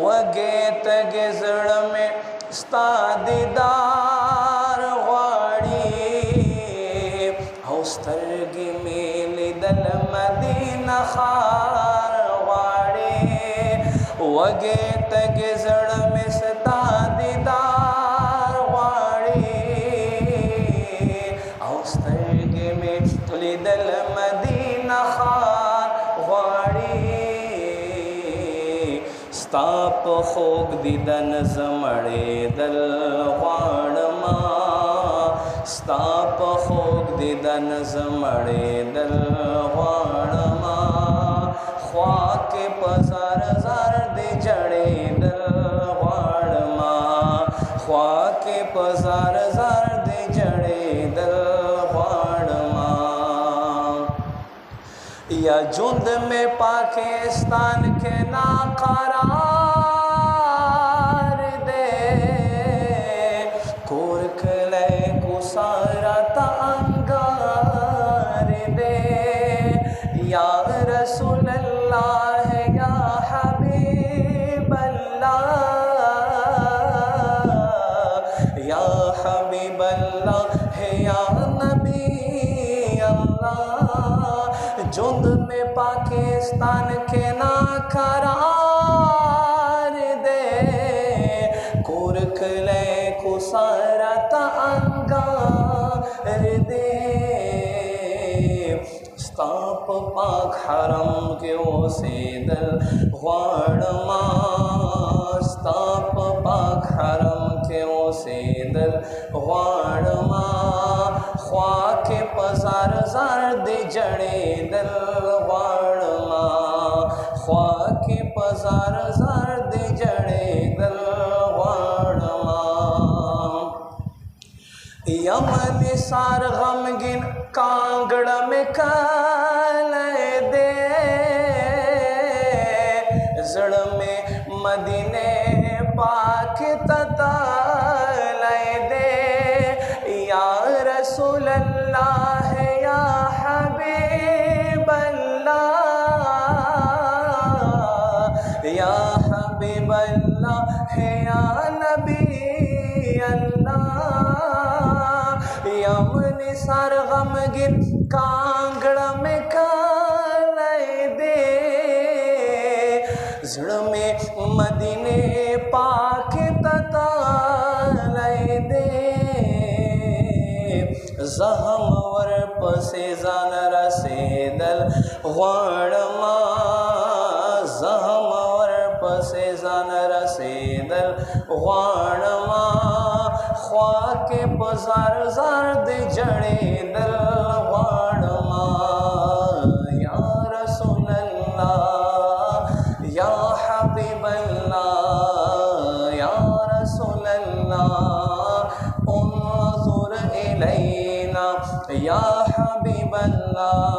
وگے تگ زڑ میں ستا دیدار غواړي او سترګې مې لیدل مدینه ښار غواړي وگے تگ زڑ میں ستا دیدار غواړي او سترګې مې لیدل مدینه ښار غواړي ستا په خوږ دیدن زه مړېدل غواړمه ستا په خوږ دیدن زه مړېدل غواړمه خوا کې په زار زار دې جړېدل غواړمه خوا کې په زار زار دې جړېدل غواړمه یا جند میں پاکستان کے ناقرار دے کور کلے کو سارا تانگار دے یا رسول اللہ یا حبیب اللہ یا حبیب اللہ یا نبی اللہ جند میں پاکستان کے ناقرار دے کورکلے کو سارا انگار دے ستا په پاک حرم کے اوسیدل غواړمه ستا په پاک حرم کے اوسیدل غواړمه خوا کې په زار زار دې جړېدل غواړمه خوا کې په زار زار دې جړېدل غواړمه یمن سار غمگین کانگڑ میں کالے دے زڑ میں مدینے پاک تتالے دے یا رسول اللہ یا حبیب اللہ یا حبیب اللہ یا نبی اللہ یمن سار غمگین کانگڑ میں کالے دے زڑ میں مدینے پاک تتالے دے زہم ور پسے زان رسیدل غواړمه زہم ور پسے زان رسیدل غواړمه خوا کې په زار زار دې جړېدل غواړمه یا رسول اللہ یا حبیب اللہ یا رسول اللہ انظر الینا یا حبیب اللہ